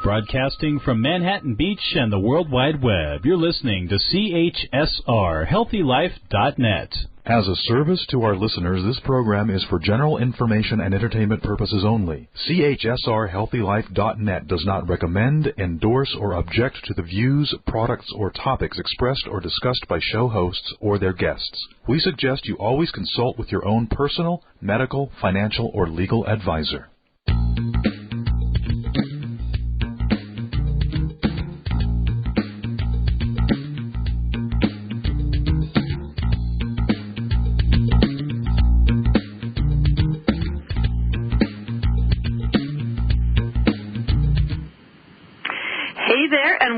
Broadcasting from Manhattan Beach and the World Wide Web, you're listening to CHSR, HealthyLife.net. As a service to our listeners, this program is for general information and entertainment purposes only. CHSR, HealthyLife.net does not recommend, endorse, or object to the views, products, or topics expressed or discussed by show hosts or their guests. We suggest you always consult with your own personal, medical, financial, or legal advisor.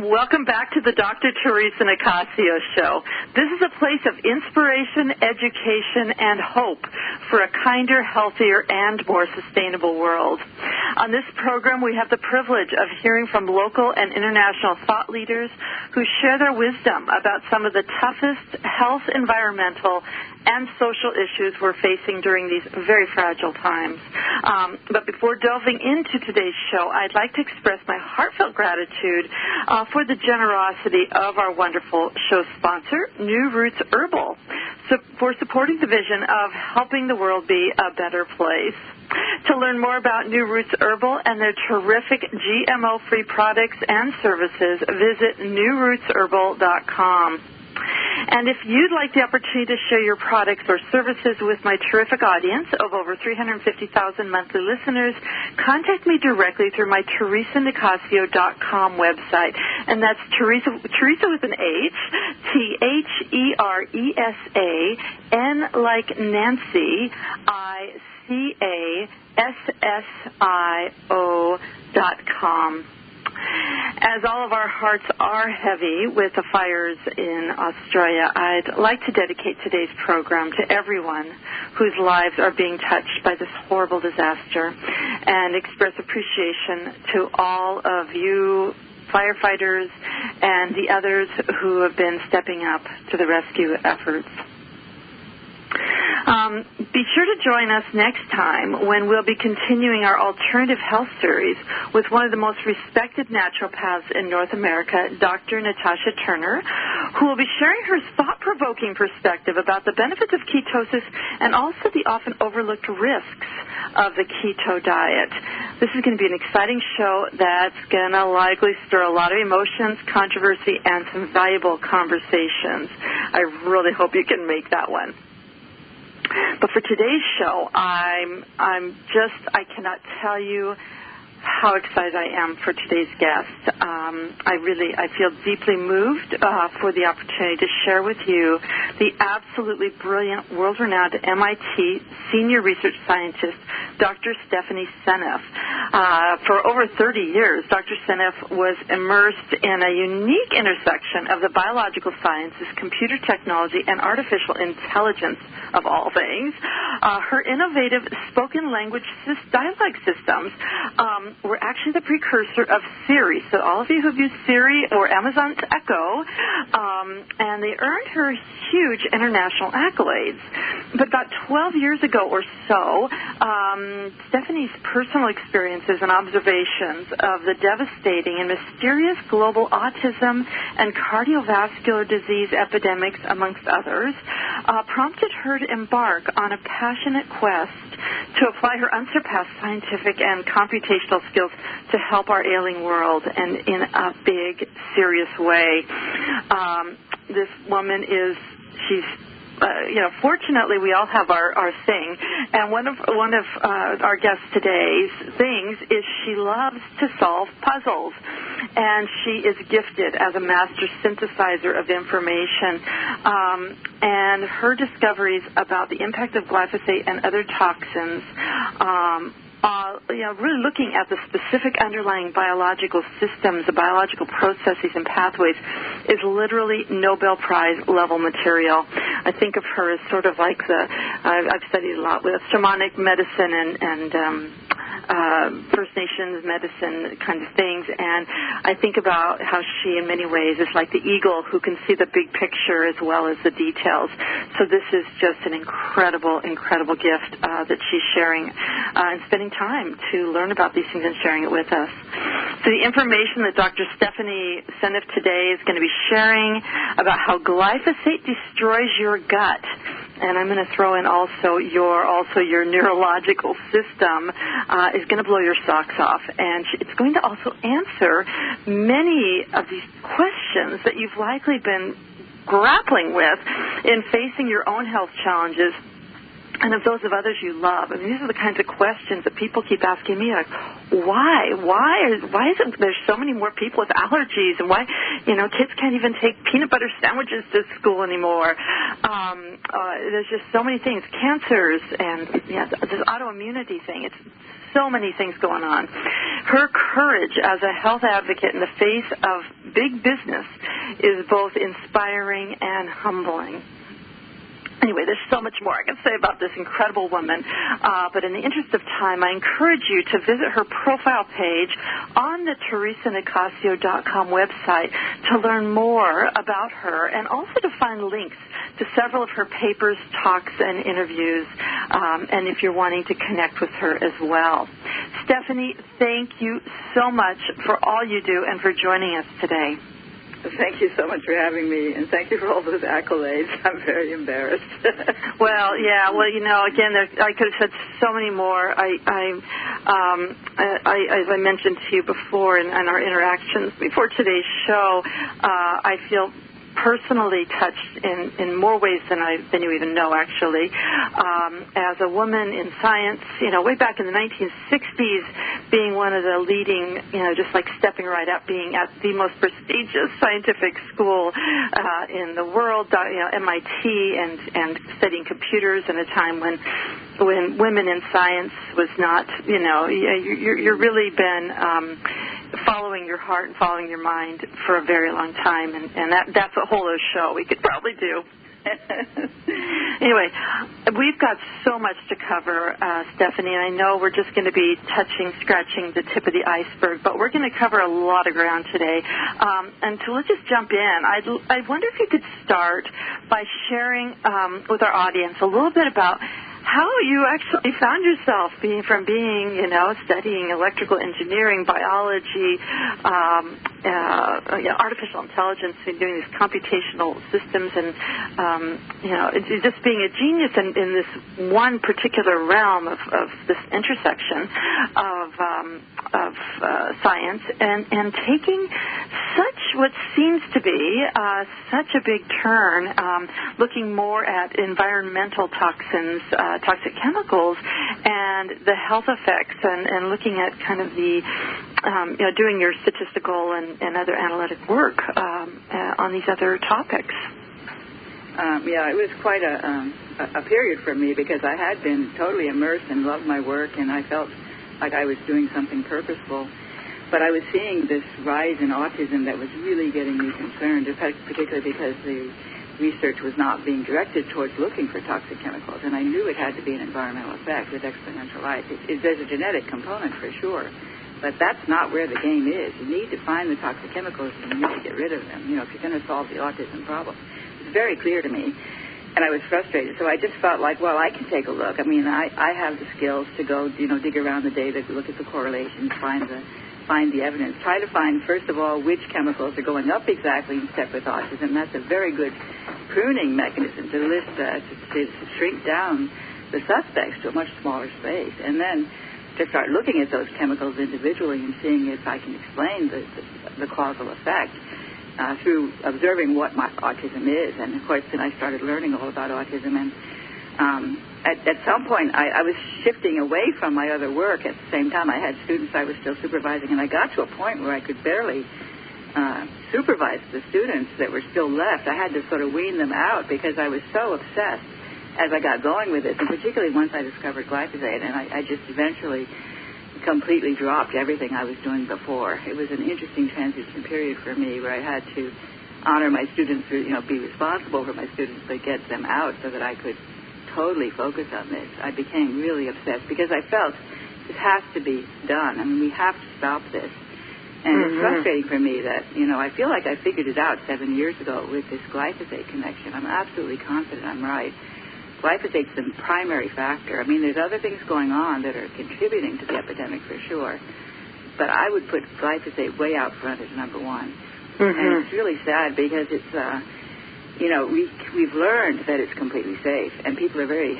Welcome back to the Dr. Theresa Nicassio Show. This is a place of inspiration, education, and hope for a kinder, healthier, and more sustainable world. On this program, we have the privilege of hearing from local and international thought leaders who share their wisdom about some of the toughest health, environmental, and social issues we're facing during these very fragile times. But before delving into today's show, I'd like to express my heartfelt gratitude for the generosity of our wonderful show sponsor, New Roots Herbal, for supporting the vision of helping the world be a better place. To learn more about New Roots Herbal and their terrific GMO-free products and services, visit newrootsherbal.com. And if you'd like the opportunity to share your products or services with my terrific audience of over 350,000 monthly listeners, contact me directly through my TheresaNicassio.com website. And that's Theresa with an H, Theresa, N like Nancy, ICASSIO.com. As all of our hearts are heavy with the fires in Australia, I'd like to dedicate today's program to everyone whose lives are being touched by this horrible disaster and express appreciation to all of you firefighters and the others who have been stepping up to the rescue efforts. Be sure to join us next time when we'll be continuing our alternative health series with one of the most respected naturopaths in North America, Dr. Natasha Turner, who will be sharing her thought-provoking perspective about the benefits of ketosis and also the often overlooked risks of the keto diet. This is going to be an exciting show that's going to likely stir a lot of emotions, controversy, and some valuable conversations. I really hope you can make that one. But for today's show, I cannot tell you how excited I am for today's guest. I feel deeply moved for the opportunity to share with you the absolutely brilliant, world-renowned MIT senior research scientist, Dr. Stephanie Seneff. For over 30 years, Dr. Seneff was immersed in a unique intersection of the biological sciences, computer technology, and artificial intelligence, of all things. Her innovative spoken language dialogue systems were actually the precursor of Siri. So all of you who've used Siri or Amazon's Echo, and they earned her huge international accolades. But about 12 years ago or so, Stephanie's personal experiences and observations of the devastating and mysterious global autism and cardiovascular disease epidemics, amongst others, prompted her to embark on a passionate quest to apply her unsurpassed scientific and computational skills to help our ailing world, and in a big, serious way. This woman fortunately we all have our thing, and one of our guests today's things is she loves to solve puzzles, and she is gifted as a master synthesizer of information, and her discoveries about the impact of glyphosate and other toxins, really looking at the specific underlying biological systems, the biological processes and pathways, is literally Nobel Prize level material. I think of her as sort of like I've studied a lot with shamanic medicine and First Nations medicine kind of things, and I think about how she in many ways is like the eagle who can see the big picture as well as the details. So this is just an incredible, incredible gift that she's sharing and spending time to learn about these things and sharing it with us. So the information that Dr. Stephanie Seneff today is going to be sharing about how glyphosate destroys your gut. And I'm going to throw in also your neurological system is going to blow your socks off. And it's going to also answer many of these questions that you've likely been grappling with in facing your own health challenges and of those of others you love. I mean, these are the kinds of questions that people keep asking me, like, why? Why isn't there so many more people with allergies? And why, kids can't even take peanut butter sandwiches to school anymore? There's just so many things. Cancers and this autoimmunity thing. It's so many things going on. Her courage as a health advocate in the face of big business is both inspiring and humbling. Anyway, there's so much more I can say about this incredible woman, but in the interest of time, I encourage you to visit her profile page on the TheresaNicassio.com website to learn more about her and also to find links to several of her papers, talks, and interviews, and if you're wanting to connect with her as well. Stephanie, thank you so much for all you do and for joining us today. Thank you so much for having me, and thank you for all those accolades. I'm very embarrassed. Well, again, I could have said so many more. As I mentioned to you before in our interactions before today's show, I feel personally touched in more ways than you even know, actually. As a woman in science, way back in the 1960s, being one of the leading, just like stepping right up, being at the most prestigious scientific school in the world, MIT, and studying computers in a time when women in science was not, you're really been following your heart and following your mind for a very long time, and that's a whole other show we could probably do. Anyway, we've got so much to cover, Stephanie, and I know we're just going to be scratching the tip of the iceberg, but we're going to cover a lot of ground today. And so let's just jump in. I wonder if you could start by sharing with our audience a little bit about how you actually found yourself studying electrical engineering, biology, artificial intelligence, and doing these computational systems, and just being a genius in this one particular realm of this intersection of science, and taking what seems to be such a big turn, looking more at environmental toxins, toxic chemicals, and the health effects, and looking at kind of the, doing your statistical and other analytic work on these other topics. It was quite a period for me because I had been totally immersed and loved my work, and I felt like I was doing something purposeful. But I was seeing this rise in autism that was really getting me concerned, particularly because the research was not being directed towards looking for toxic chemicals, and I knew it had to be an environmental effect with exponential life. There's a genetic component for sure, but that's not where the game is. You need to find the toxic chemicals, and you need to get rid of them, if you're going to solve the autism problem. It's very clear to me, and I was frustrated. So I just felt like, well, I can take a look. I mean, I have the skills to go, dig around the data, look at the correlations, find the evidence. Try to find, first of all, which chemicals are going up exactly in step with autism. That's a very good pruning mechanism to list, to shrink down the suspects to a much smaller space. And then to start looking at those chemicals individually and seeing if I can explain the causal effect through observing what my autism is. And, of course, then I started learning all about autism. And at some point, I was shifting away from my other work. At the same time, I had students I was still supervising, and I got to a point where I could barely supervise the students that were still left. I had to sort of wean them out because I was so obsessed as I got going with this, and particularly once I discovered glyphosate, and I just eventually completely dropped everything I was doing before. It was an interesting transition period for me where I had to honor my students, be responsible for my students, but get them out so that I could totally focus on this. I became really obsessed because I felt this has to be done. I mean, we have to stop this. And it's frustrating for me that, I feel like I figured it out 7 years ago with this glyphosate connection. I'm absolutely confident I'm right. Glyphosate's the primary factor. I mean, there's other things going on that are contributing to the epidemic for sure. but I would put glyphosate way out front as number one. Mm-hmm. And it's really sad because it's, we've learned that it's completely safe, and people are very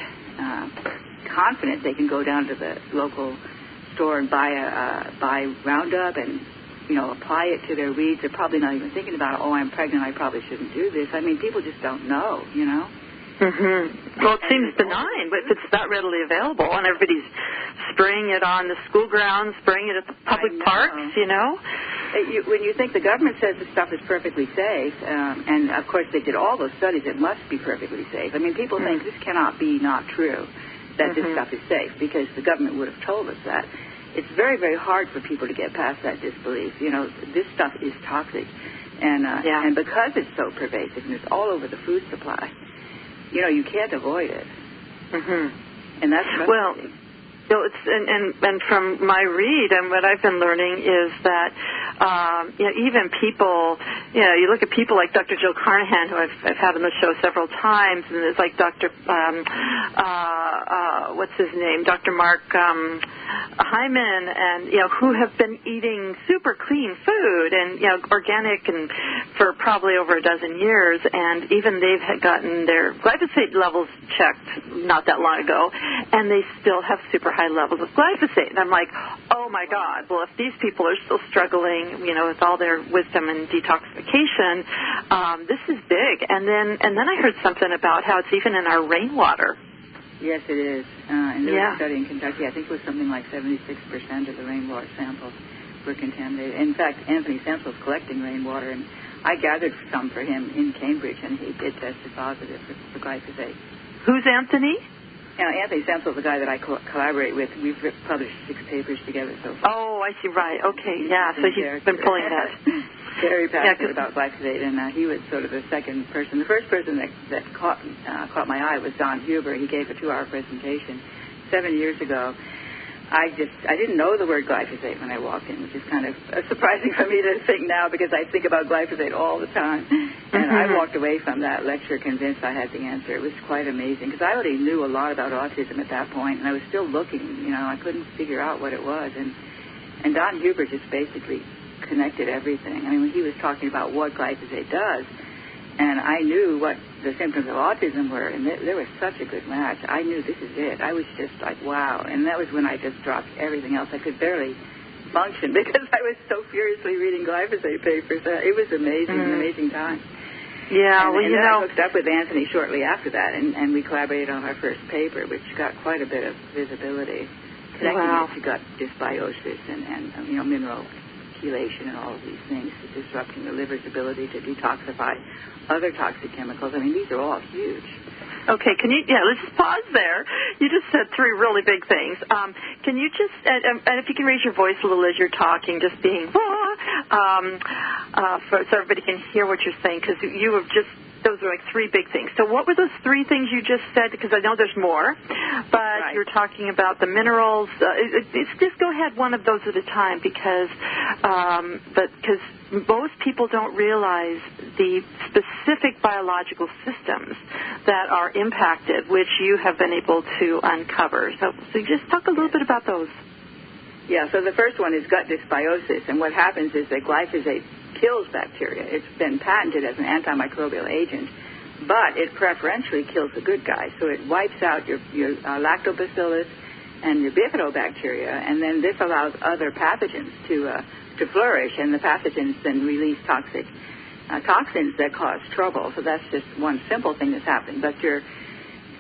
confident they can go down to the local store and buy Roundup and, apply it to their weeds. They're probably not even thinking about, I'm pregnant, I probably shouldn't do this. I mean, people just don't know, Mm-hmm. Well, it seems benign, but if it's that readily available and everybody's spraying it on the school grounds, spraying it at the public parks, When you think the government says the stuff is perfectly safe, and, of course, they did all those studies, it must be perfectly safe. I mean, people think this cannot be not true, that this stuff is safe, because the government would have told us that. It's very, very hard for people to get past that disbelief. This stuff is toxic. And because it's so pervasive and it's all over the food supply, you can't avoid it. Mm-hmm. And that's frustrating. So it's and from my read and what I've been learning is that even people, you look at people like Dr. Jill Carnahan, who I've had on the show several times, and there's like Dr. What's his name, Dr. Mark Hyman, and who have been eating super clean food and organic and for probably over a dozen years, and even they've had gotten their glyphosate levels checked not that long ago, and they still have super high levels of glyphosate. And I'm like, oh my God, well, if these people are still struggling, with all their wisdom and detoxification, this is big. And then I heard something about how it's even in our rainwater. Yes, it is. And there was a study in Kentucky, I think it was something like 76% of the rainwater samples were contaminated. In fact, Anthony Sampson's collecting rainwater, and I gathered some for him in Cambridge, and he did tested positive for glyphosate. Who's Anthony? Anthony Sampson's the guy that I collaborate with. We've published 6 papers together so far. Oh, I see. Right. Okay. Yeah. So he's been pulling that. Very passionate about glyphosate, and he was sort of the second person. The first person that caught my eye was Don Huber. He gave a 2-hour presentation 7 years ago. I didn't know the word glyphosate when I walked in, which is kind of surprising for me to think now because I think about glyphosate all the time. And I walked away from that lecture convinced I had the answer. It was quite amazing because I already knew a lot about autism at that point, and I was still looking. I couldn't figure out what it was. And Don Huber just basically connected everything. I mean, when he was talking about what glyphosate does, and I knew what the symptoms of autism were, and there was such a good match. I knew this is it. I was just like, wow. And that was when I just dropped everything else. I could barely function because I was so furiously reading glyphosate papers. It was amazing, an amazing time. Yeah, and then I hooked up with Anthony shortly after that, and we collaborated on our first paper, which got quite a bit of visibility, connecting it to gut dysbiosis and mineral chelation and all of these things, disrupting the liver's ability to detoxify other toxic chemicals. I mean, these are all huge. Okay, let's just pause there. You just said 3 really big things. Can you just, and if you can raise your voice a little as you're talking, just being, so everybody can hear what you're saying, because you have just, those are like 3 big things. So what were those 3 things you just said? Because I know there's more, but you're talking about the minerals. Just go ahead one of those at a time, because most people don't realize the specific biological systems that are impacted, which you have been able to uncover. So just talk a little bit about those. Yeah, so the first one is gut dysbiosis, and what happens is that glyphosate kills bacteria. It's been patented as an antimicrobial agent, but it preferentially kills the good guys. So it wipes out your lactobacillus and your bifidobacteria, and then this allows other pathogens to flourish, and the pathogens then release toxins that cause trouble. So that's just one simple thing that's happened. But your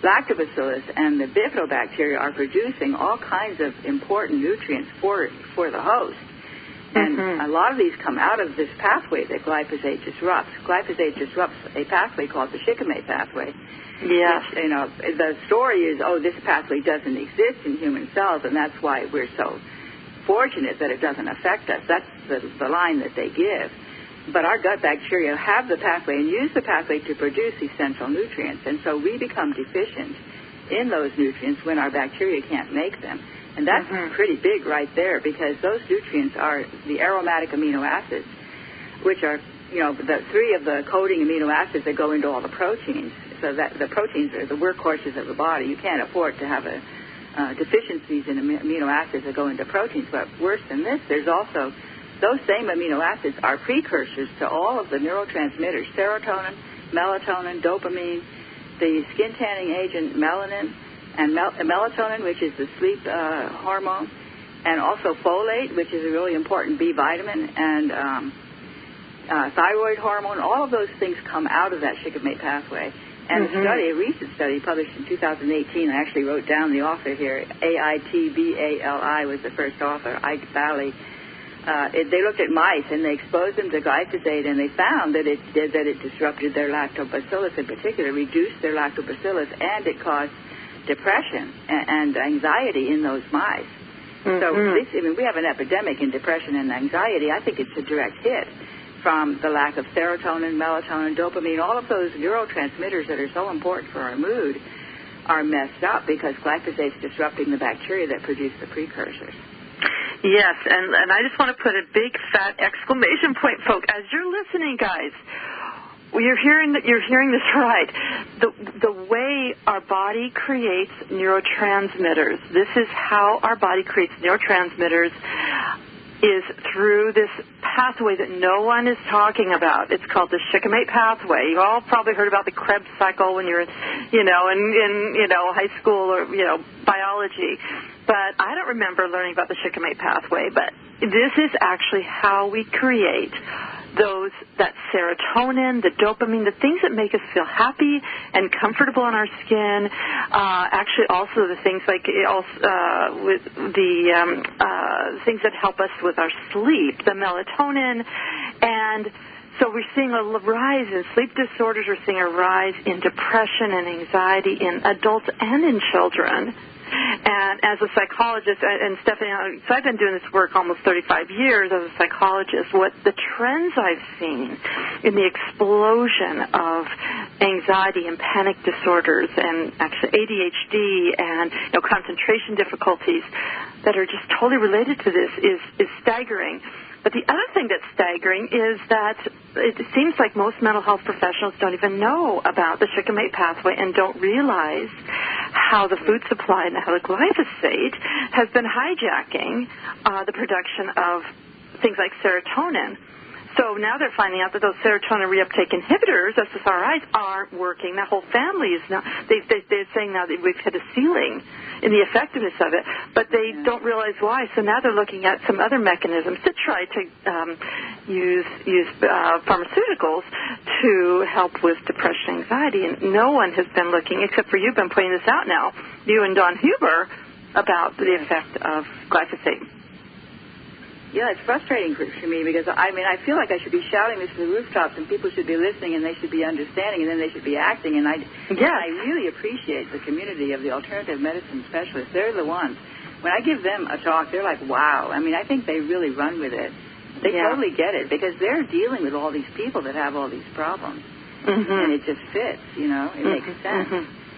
lactobacillus and the bifidobacteria are producing all kinds of important nutrients for the host. And a lot of these come out of this pathway that glyphosate disrupts. Glyphosate disrupts a pathway called the shikimate pathway. Yeah. Which, the story is, this pathway doesn't exist in human cells, and that's why we're so fortunate that it doesn't affect us. That's the line that they give. But our gut bacteria have the pathway and use the pathway to produce essential nutrients, and so we become deficient in those nutrients when our bacteria can't make them. And that's pretty big right there, because those nutrients are the aromatic amino acids, which are, the 3 of the coding amino acids that go into all the proteins. So that the proteins are the workhorses of the body. You can't afford to have a deficiencies in amino acids that go into proteins. But worse than this, there's also those same amino acids are precursors to all of the neurotransmitters, serotonin, melatonin, dopamine, the skin tanning agent melanin, and melatonin, which is the sleep hormone, and also folate, which is a really important B vitamin, and thyroid hormone. All of those things come out of that shikimate pathway. And a recent study published in 2018, I actually wrote down the author here, Aitbali was the first author, Aitbali. They looked at mice and they exposed them to glyphosate, and they found that it disrupted their lactobacillus in particular, reduced their lactobacillus, and it caused depression and anxiety in those mice. So we have an epidemic in depression and anxiety. I think it's a direct hit from the lack of serotonin, melatonin, dopamine. All of those neurotransmitters that are so important for our mood are messed up because glyphosate is disrupting the bacteria that produce the precursors. Yes, and I just want to put a big fat exclamation point, folks. As you're listening, guys, you're hearing this right. The way our body creates neurotransmitters, this is how our body creates neurotransmitters, is through this pathway that no one is talking about. It's called the shikimate pathway. You've all probably heard about the Krebs cycle when you're, in high school or, biology. But I don't remember learning about the shikimate pathway. But this is actually how we create that serotonin, the dopamine, the things that make us feel happy and comfortable in our skin. Actually, also the things like with the things that help us with our sleep, the melatonin, and so we're seeing a rise in sleep disorders. We're seeing a rise in depression and anxiety in adults and in children. And as a psychologist, and Stephanie, so I've been doing this work almost 35 years as a psychologist, what the trends I've seen in the explosion of anxiety and panic disorders and actually ADHD and concentration difficulties that are just totally related to this is staggering. But the other thing that's staggering is that it seems like most mental health professionals don't even know about the shikimate pathway and don't realize how the food supply and how the glyphosate has been hijacking the production of things like serotonin. So now they're finding out that those serotonin reuptake inhibitors, SSRIs, aren't working. That whole family is now, they're saying now that we've hit a ceiling in the effectiveness of it, but they don't realize why. So now they're looking at some other mechanisms to try to use pharmaceuticals to help with depression and anxiety. And no one has been looking, except for you've been pointing this out now, you and Don Huber, about the effect of glyphosate. Yeah, it's frustrating for me because, I feel like I should be shouting this to the rooftops and people should be listening and they should be understanding and then they should be acting. And I really appreciate the community of the alternative medicine specialists. They're the ones. When I give them a talk, they're like, wow. I think they really run with it. They totally get it because they're dealing with all these people that have all these problems. And it just fits, it makes sense.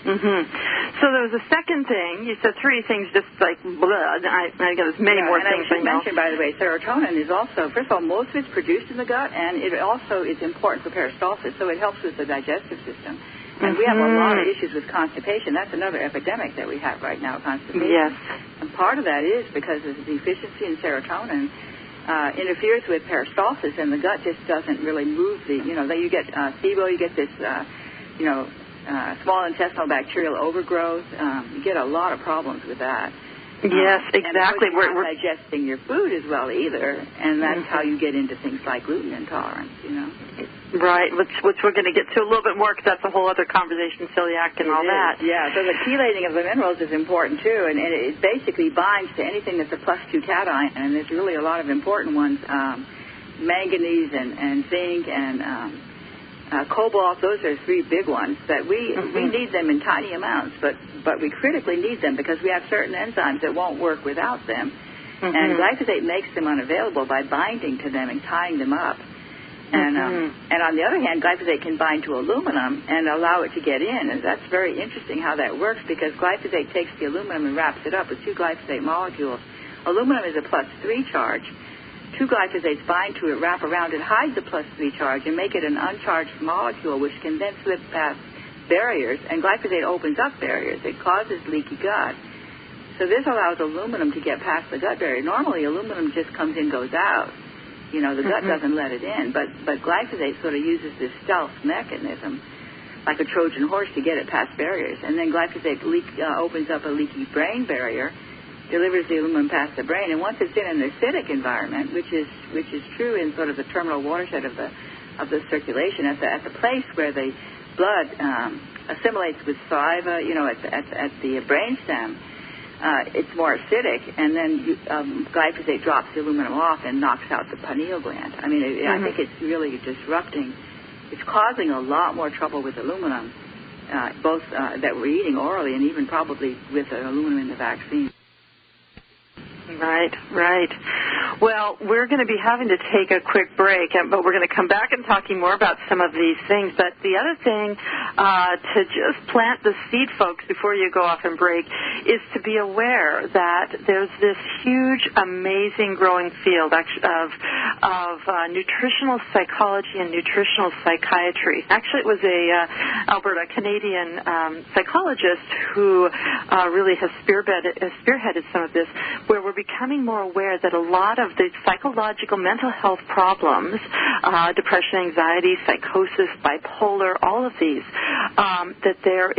So there was a second thing. You said three things, just like blah. I got as many more things. And I should mention, by the way, serotonin is also, first of all, most of it's produced in the gut, and it also is important for peristalsis, so it helps with the digestive system. And we have a lot of issues with constipation. That's another epidemic that we have right now, constipation. Yes. And part of that is because of the deficiency in serotonin interferes with peristalsis, and the gut just doesn't really move you get SIBO, you get this, small intestinal bacterial overgrowth. You get a lot of problems with that. Yes, exactly. And we're not digesting your food as well either, and that's how you get into things like gluten intolerance, Right, which we're going to get to a little bit more because that's a whole other conversation, celiac and all that. Yeah, so the chelating of the minerals is important too, and it basically binds to anything that's a +2 cation, and there's really a lot of important ones, manganese and zinc and cobalt. Those are three big ones that we need them in tiny amounts, but we critically need them because we have certain enzymes that won't work without them. And glyphosate makes them unavailable by binding to them and tying them up. And on the other hand, glyphosate can bind to aluminum and allow it to get in. And that's very interesting how that works because glyphosate takes the aluminum and wraps it up with two glyphosate molecules. Aluminum is a +3 charge. Two glyphosates bind to it, wrap around it, hide the +3 charge, and make it an uncharged molecule, which can then slip past barriers. And glyphosate opens up barriers. It causes leaky gut. So this allows aluminum to get past the gut barrier. Normally, aluminum just comes in, goes out. You know, the gut doesn't let it in. But glyphosate sort of uses this stealth mechanism, like a Trojan horse, to get it past barriers. And then glyphosate opens up a leaky brain barrier, delivers the aluminum past the brain. And once it's in an acidic environment, which is true in sort of the terminal watershed of the circulation, at the place where the blood assimilates with saliva, you know, at the brainstem, it's more acidic, and then glyphosate drops the aluminum off and knocks out the pineal gland. I mean, I think it's really disrupting. It's causing a lot more trouble with aluminum, both that we're eating orally and even probably with the aluminum in the vaccine. Right. Well, we're going to be having to take a quick break, but we're going to come back and talking more about some of these things. But the other thing to just plant the seed, folks, before you go off and break, is to be aware that there's this huge, amazing growing field of nutritional psychology and nutritional psychiatry. Actually, it was a Canadian psychologist who really has spearheaded some of this, where we're becoming more aware that a lot of the psychological mental health problems, depression, anxiety, psychosis, bipolar, all of these, that they're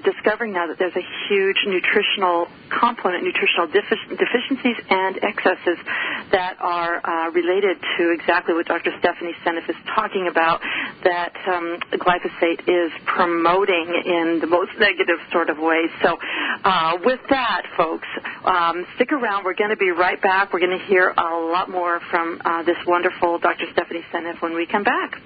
discovering now that there's a huge nutritional component, nutritional deficiencies and excesses that are related to exactly what Dr. Stephanie Seneff is talking about, that glyphosate is promoting in the most negative sort of ways. So with that, folks, stick around. We're going to be right back. We're going to hear a lot more from this wonderful Dr. Stephanie Seneff when we come back.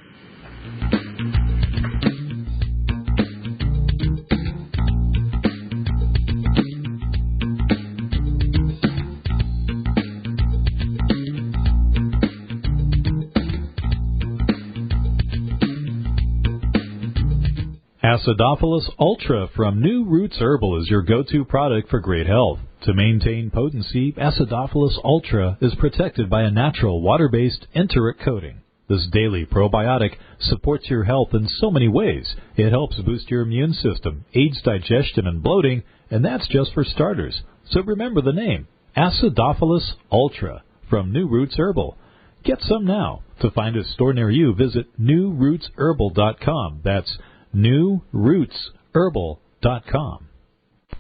Acidophilus Ultra from New Roots Herbal is your go-to product for great health. To maintain potency, Acidophilus Ultra is protected by a natural water-based enteric coating. This daily probiotic supports your health in so many ways. It helps boost your immune system, aids digestion and bloating, and that's just for starters. So remember the name, Acidophilus Ultra from New Roots Herbal. Get some now. To find a store near you, visit newrootsherbal.com. That's newrootsherbal.com.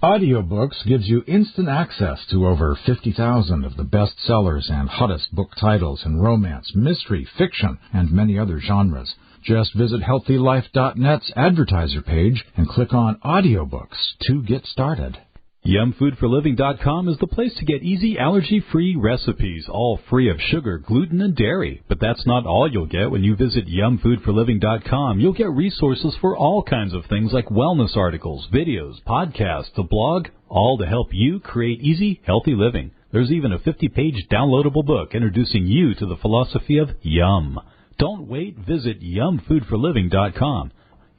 Audiobooks gives you instant access to over 50,000 of the best sellers and hottest book titles in romance, mystery, fiction, and many other genres. Just visit HealthyLife.net's advertiser page and click on Audiobooks to get started. YumFoodForLiving.com is the place to get easy, allergy-free recipes, all free of sugar, gluten, and dairy. But that's not all you'll get when you visit YumFoodForLiving.com. You'll get resources for all kinds of things like wellness articles, videos, podcasts, a blog, all to help you create easy, healthy living. There's even a 50-page downloadable book introducing you to the philosophy of Yum. Don't wait. Visit YumFoodForLiving.com.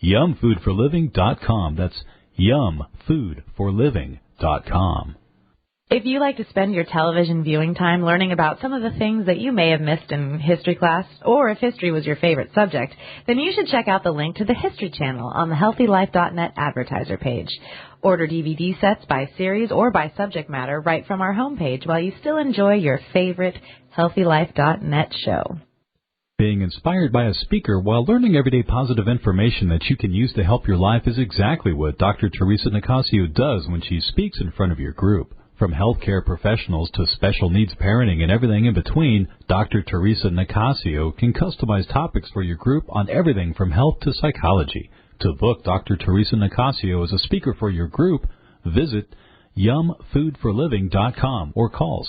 YumFoodForLiving.com. That's YumFoodForLiving.com. If you like to spend your television viewing time learning about some of the things that you may have missed in history class, or if history was your favorite subject, then you should check out the link to the History Channel on the HealthyLife.net advertiser page. Order DVD sets by series or by subject matter right from our homepage while you still enjoy your favorite HealthyLife.net show. Being inspired by a speaker while learning everyday positive information that you can use to help your life is exactly what Dr. Theresa Nicassio does when she speaks in front of your group. From healthcare professionals to special needs parenting and everything in between, Dr. Theresa Nicassio can customize topics for your group on everything from health to psychology. To book Dr. Theresa Nicassio as a speaker for your group, visit YumFoodForLiving.com or call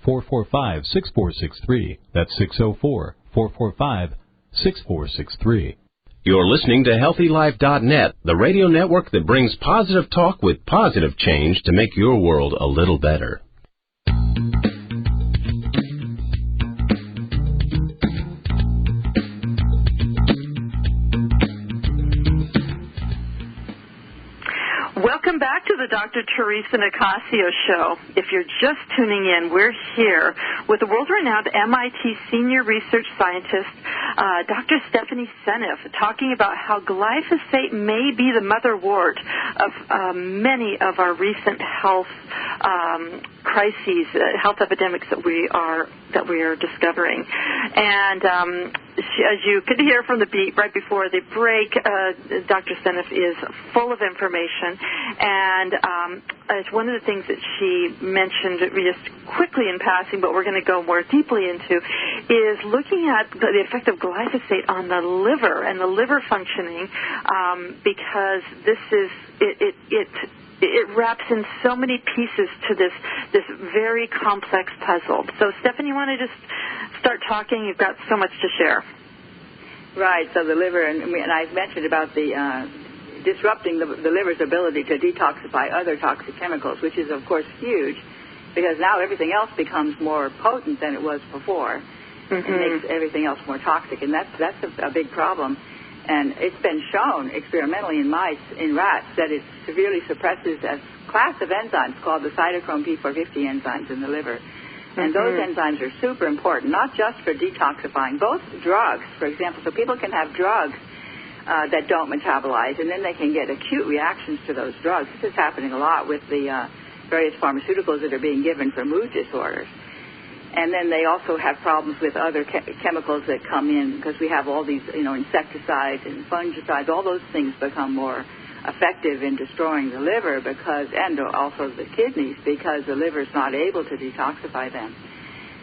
604-445-6463. That's 604-445-6463. You're listening to HealthyLife.net, the radio network that brings positive talk with positive change to make your world a little better. Welcome back to the Dr. Theresa Nicassio Show. If you're just tuning in, we're here with the world-renowned MIT senior research scientist, Dr. Stephanie Seneff, talking about how glyphosate may be the motherwort of many of our recent health crises, health epidemics that we are discovering. And as you could hear from the beat right before the break, Dr. Seneff is full of information, and it's one of the things that she mentioned just quickly in passing, but we're going to go more deeply into, is looking at the effect of glyphosate on the liver and the liver functioning, because this is it wraps in so many pieces to this very complex puzzle. So, Stephanie, you want to just start talking? You've got so much to share. Right. So the liver, and I've mentioned about the disrupting the liver's ability to detoxify other toxic chemicals, which is, of course, huge, because now everything else becomes more potent than it was before. Mm-hmm. It makes everything else more toxic, and that's a big problem. And it's been shown experimentally in mice, in rats, that it severely suppresses a class of enzymes called the cytochrome P450 enzymes in the liver. And those enzymes are super important, not just for detoxifying, both drugs, for example. So people can have drugs that don't metabolize, and then they can get acute reactions to those drugs. This is happening a lot with the various pharmaceuticals that are being given for mood disorders. And then they also have problems with other chemicals that come in, because we have all these, insecticides and fungicides. All those things become more effective in destroying the liver and also the kidneys, because the liver is not able to detoxify them.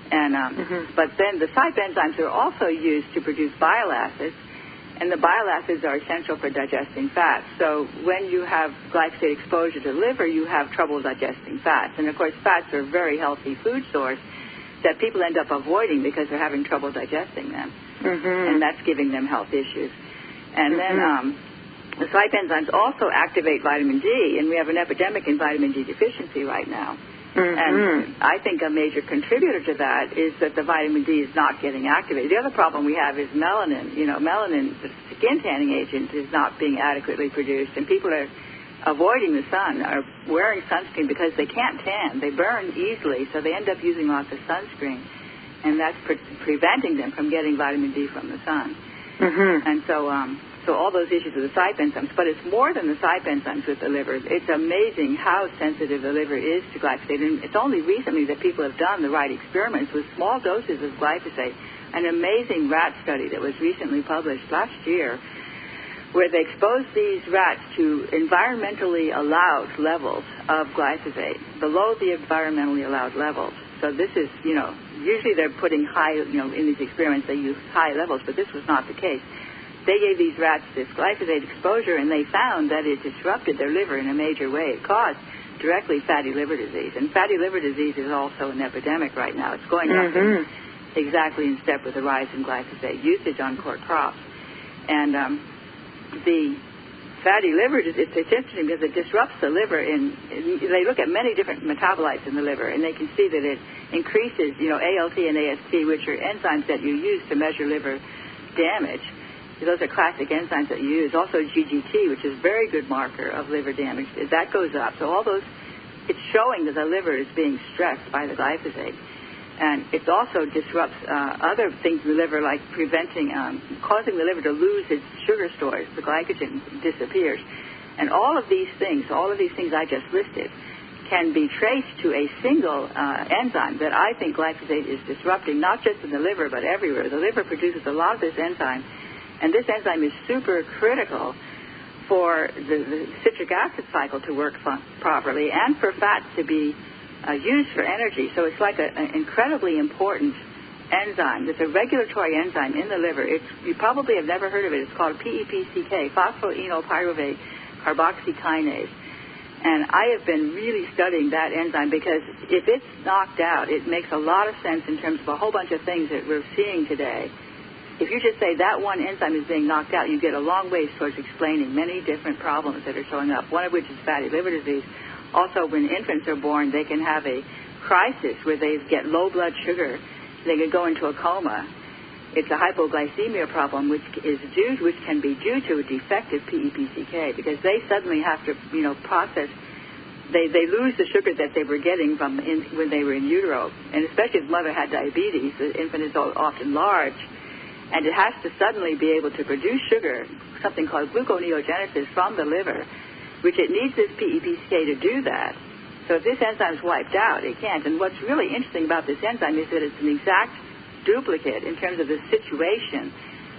And but then the CYP enzymes are also used to produce bile acids, and the bile acids are essential for digesting fats. So when you have glyphosate exposure to the liver, you have trouble digesting fats. And, of course, fats are a very healthy food source that people end up avoiding because they're having trouble digesting them. And that's giving them health issues. And then the CYP enzymes also activate vitamin D, and we have an epidemic in vitamin D deficiency right now. And I think a major contributor to that is that the vitamin D is not getting activated. The other problem we have is melanin. Melanin, the skin tanning agent, is not being adequately produced, and people are avoiding the sun, are wearing sunscreen because they can't tan. They burn easily, so they end up using lots of sunscreen, and that's preventing them from getting vitamin D from the sun. And so all those issues with the CYP enzymes, but it's more than the CYP enzymes with the liver. It's amazing how sensitive the liver is to glyphosate, and it's only recently that people have done the right experiments with small doses of glyphosate. An amazing rat study that was recently published last year, where they exposed these rats to environmentally allowed levels of glyphosate, below the environmentally allowed levels. So this is, usually they're putting high, in these experiments they use high levels, but this was not the case. They gave these rats this glyphosate exposure, and they found that it disrupted their liver in a major way. It caused directly fatty liver disease, and fatty liver disease is also an epidemic right now. It's going up exactly in step with the rise in glyphosate usage on core crops. And the fatty liver, it's interesting because it disrupts the liver. They look at many different metabolites in the liver, and they can see that it increases, ALT and AST, which are enzymes that you use to measure liver damage. Those are classic enzymes that you use. Also GGT, which is a very good marker of liver damage, that goes up. So all those, it's showing that the liver is being stressed by the glyphosate. And it also disrupts other things in the liver, like causing the liver to lose its sugar stores. The glycogen disappears. And all of these things I just listed, can be traced to a single enzyme that I think glyphosate is disrupting, not just in the liver, but everywhere. The liver produces a lot of this enzyme, and this enzyme is super critical for the citric acid cycle to work properly and for fats to be used for energy. So it's like an incredibly important enzyme. It's a regulatory enzyme in the liver. You probably have never heard of it. It's called PEPCK, phosphoenolpyruvate carboxykinase. And I have been really studying that enzyme because if it's knocked out, it makes a lot of sense in terms of a whole bunch of things that we're seeing today. If you just say that one enzyme is being knocked out, you get a long ways towards explaining many different problems that are showing up, one of which is fatty liver disease. Also, when infants are born, they can have a crisis where they get low blood sugar. They can go into a coma. It's a hypoglycemia problem, which can be due to a defective PEPCK, because they suddenly have to, process. They lose the sugar that they were getting from when they were in utero, and especially if the mother had diabetes, the infant is often large, and it has to suddenly be able to produce sugar, something called gluconeogenesis from the liver, which it needs this PEPK to do that. So if this enzyme is wiped out, it can't. And what's really interesting about this enzyme is that it's an exact duplicate in terms of the situation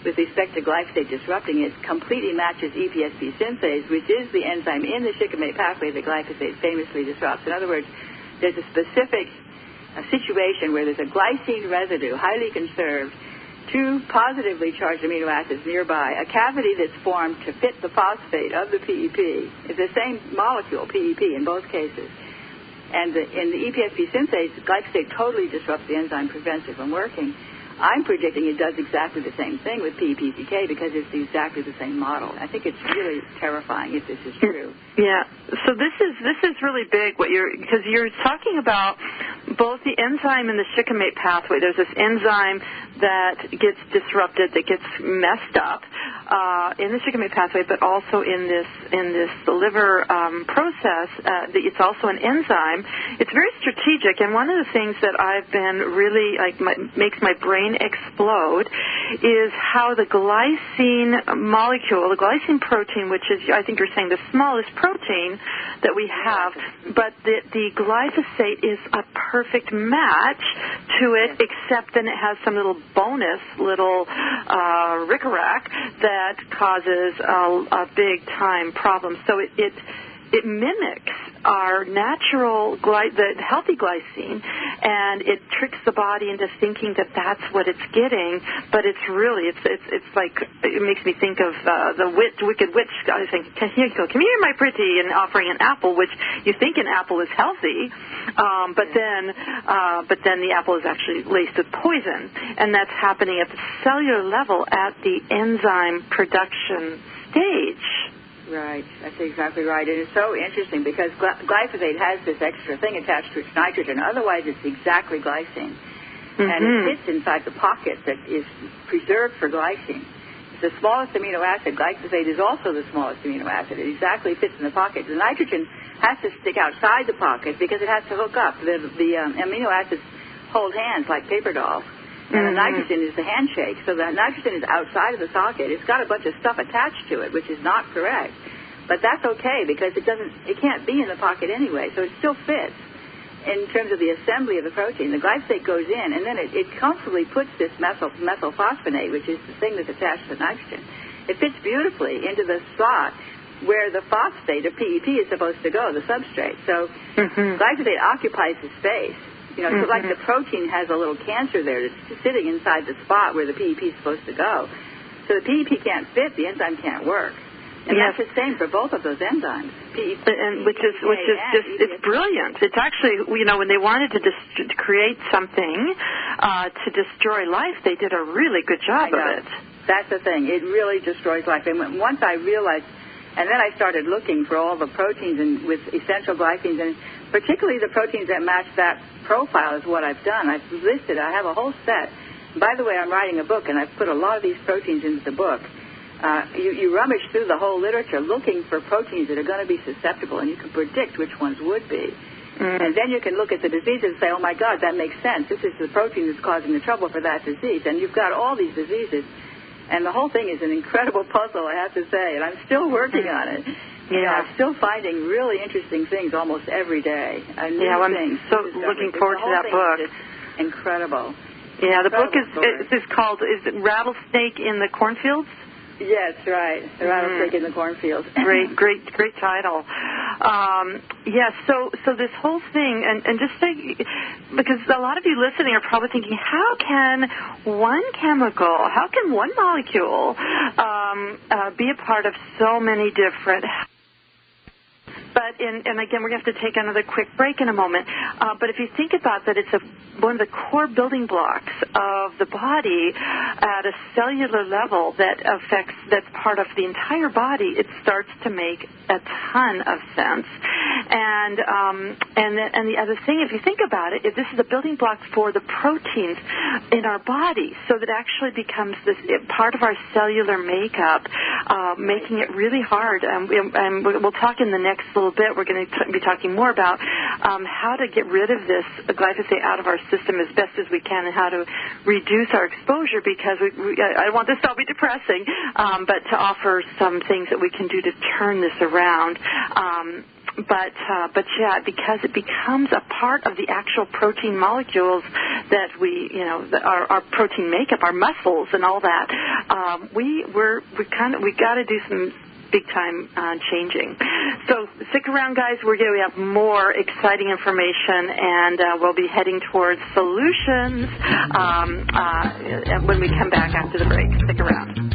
with respect to glyphosate disrupting. It completely matches EPSP synthase, which is the enzyme in the shikimate pathway that glyphosate famously disrupts. In other words, there's a specific situation where there's a glycine residue, highly conserved, two positively charged amino acids nearby, a cavity that's formed to fit the phosphate of the PEP. It's the same molecule, PEP, in both cases. And in the EPSP synthase, glyphosate totally disrupts the enzyme, prevents it from working. I'm predicting it does exactly the same thing with PEPK because it's exactly the same model. I think it's really terrifying if this is true. Yeah. So this is really big because you're talking about both the enzyme and the shikimate pathway. There's this enzyme that gets disrupted, that gets messed up in the shikimate pathway, but also in this liver process. It's also an enzyme. It's very strategic, and one of the things that I've been really makes my brain explode is how the glycine molecule, the glycine protein, which is, I think you're saying, the smallest protein that we have, but the glyphosate is a perfect match to it, except then it has some little bonus rick-a-rack that causes a big-time problem. So it mimics our natural, the healthy glycine, and it tricks the body into thinking that that's what it's getting, but it's really, it's like, it makes me think of the wicked witch. I think, come here, my pretty, and offering an apple, which you think an apple is healthy, but then the apple is actually laced with poison, and that's happening at the cellular level at the enzyme production stage. Right. That's exactly right. It is so interesting because glyphosate has this extra thing attached to its nitrogen. Otherwise, it's exactly glycine. Mm-hmm. And it fits inside the pocket that is preserved for glycine. It's the smallest amino acid. Glyphosate is also the smallest amino acid. It exactly fits in the pocket. The nitrogen has to stick outside the pocket because it has to hook up. The amino acids hold hands like paper dolls. And the nitrogen is the handshake. So the nitrogen is outside of the socket. It's got a bunch of stuff attached to it, which is not correct. But that's okay because it can't be in the pocket anyway. So it still fits in terms of the assembly of the protein. The glyphosate goes in, and then it comfortably puts this methylphosphonate, which is the thing that's attached to the nitrogen. It fits beautifully into the slot where the phosphate of PEP is supposed to go, the substrate. So glyphosate occupies the space. You know, so like the protein has a little cancer there that's sitting inside the spot where the PEP is supposed to go. So the PEP can't fit, the enzyme can't work. And that's the same for both of those enzymes. Which is just, it's brilliant. It's actually, when they wanted to create something to destroy life, they did a really good job of it. That's the thing. It really destroys life. And once I realized, and then I started looking for all the proteins and with essential glycines, and particularly the proteins that match that profile is what I've done. I've listed, I have a whole set. By the way, I'm writing a book, and I've put a lot of these proteins into the book. You rummage through the whole literature looking for proteins that are going to be susceptible, and you can predict which ones would be. And then you can look at the diseases and say, oh, my God, that makes sense. This is the protein that's causing the trouble for that disease. And you've got all these diseases. And the whole thing is an incredible puzzle, I have to say, and I'm still working on it. I'm still finding really interesting things almost every day. I'm so looking forward to that book. It's incredible. Yeah, the book is called, is it Rattlesnake in the Cornfields? Yes, right. The Rattlesnake in the Cornfields. Great title. So this whole thing, and just say, because a lot of you listening are probably thinking, how can one molecule be a part of so many different. But and again, we're going to have to take another quick break in a moment. But if you think about that, it's one of the core building blocks of the body at a cellular level that's part of the entire body. It starts to make a ton of sense. And the other thing, if you think about it, this is a building block for the proteins in our body, so that actually becomes this part of our cellular makeup, making it really hard. And we'll talk in the next little bit. We're going to be talking more about how to get rid of this glyphosate out of our system as best as we can, and how to reduce our exposure, because I don't want this to all be depressing, but to offer some things that we can do to turn this around. But yeah, because it becomes a part of the actual protein molecules that we, our protein makeup, our muscles and all that, we got to do some big time changing. So stick around, guys. We have more exciting information, and we'll be heading towards solutions when we come back after the break. Stick around.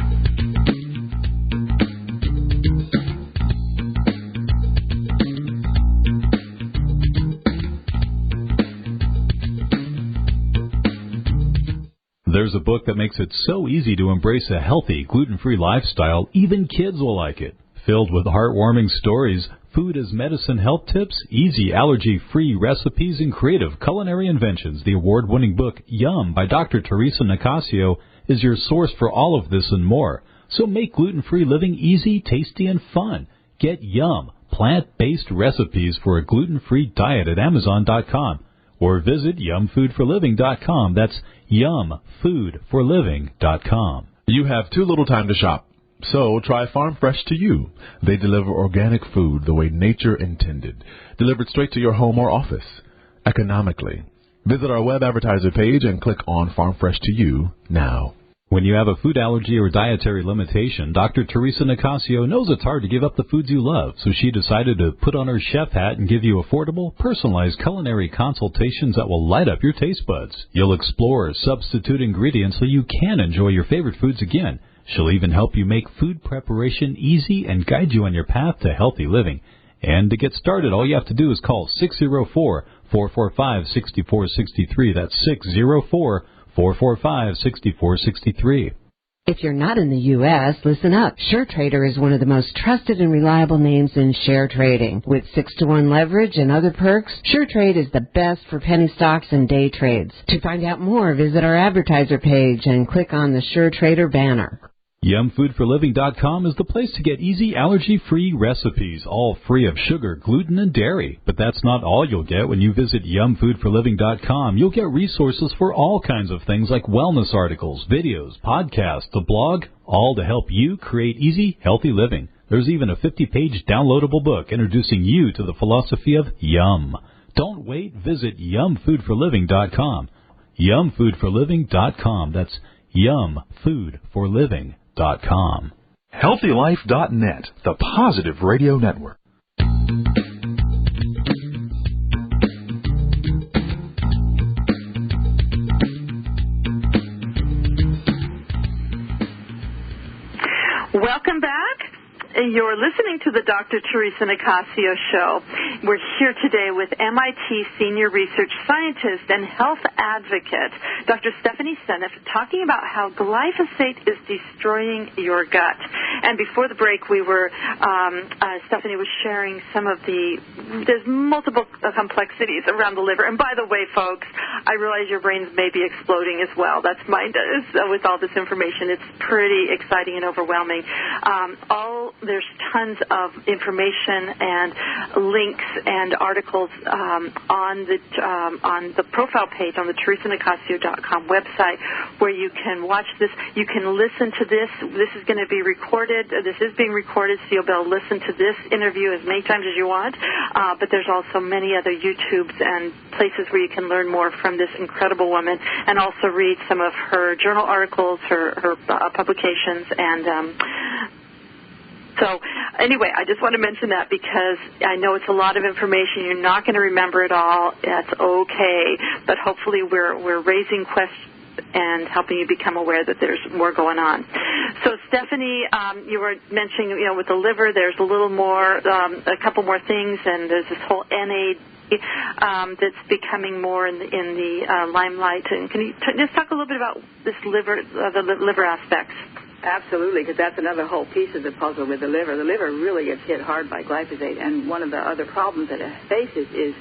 There's a book that makes it so easy to embrace a healthy, gluten-free lifestyle, even kids will like it. Filled with heartwarming stories, food as medicine health tips, easy allergy-free recipes, and creative culinary inventions, the award-winning book Yum by Dr. Theresa Nicassio is your source for all of this and more. So make gluten-free living easy, tasty, and fun. Get Yum, plant-based recipes for a gluten-free diet at Amazon.com. Or visit yumfoodforliving.com. That's yumfoodforliving.com. You have too little time to shop, so try Farm Fresh to You. They deliver organic food the way nature intended, delivered straight to your home or office, economically. Visit our web advertiser page and click on Farm Fresh to You now. When you have a food allergy or dietary limitation, Dr. Theresa Nicassio knows it's hard to give up the foods you love, so she decided to put on her chef hat and give you affordable, personalized culinary consultations that will light up your taste buds. You'll explore substitute ingredients so you can enjoy your favorite foods again. She'll even help you make food preparation easy and guide you on your path to healthy living. And to get started, all you have to do is call 604-445-6463. That's 604-445-6463. If you're not in the U.S., listen up. SureTrader is one of the most trusted and reliable names in share trading. With 6-to-1 leverage and other perks, SureTrade is the best for penny stocks and day trades. To find out more, visit our advertiser page and click on the SureTrader banner. Yumfoodforliving.com is the place to get easy, allergy-free recipes, all free of sugar, gluten, and dairy. But that's not all you'll get when you visit Yumfoodforliving.com. You'll get resources for all kinds of things like wellness articles, videos, podcasts, a blog, all to help you create easy, healthy living. There's even a 50-page downloadable book introducing you to the philosophy of Yum. Don't wait. Visit Yumfoodforliving.com. Yumfoodforliving.com. That's Yumfoodforliving.com. HealthyLife.net, the positive radio network. Welcome back. You're listening to the Dr. Theresa Nicassio Show. We're here today with MIT Senior Research Scientist and Health Advocate, Dr. Stephanie Seneff, talking about how glyphosate is destroying your gut. And before the break, Stephanie was sharing some of there's multiple complexities around the liver. And by the way, folks, I realize your brains may be exploding as well. That's mine does with all this information. It's pretty exciting and overwhelming. There's tons of information and links and articles on the profile page on the TheresaNicassio.com website, where you can watch this. You can listen to this. This is going to be recorded. This is being recorded, so you'll be able to listen to this interview as many times as you want. But there's also many other YouTubes and places where you can learn more from this incredible woman, and also read some of her journal articles, her publications, and so anyway, I just want to mention that because I know it's a lot of information. You're not going to remember it all. That's okay. But hopefully we're raising questions and helping you become aware that there's more going on. So, Stephanie, you were mentioning, with the liver, there's a little more, a couple more things, and there's this whole NAD that's becoming more in the limelight. And can you just talk a little bit about this liver, the liver aspects? Absolutely, because that's another whole piece of the puzzle with the liver. The liver really gets hit hard by glyphosate, and one of the other problems that it faces is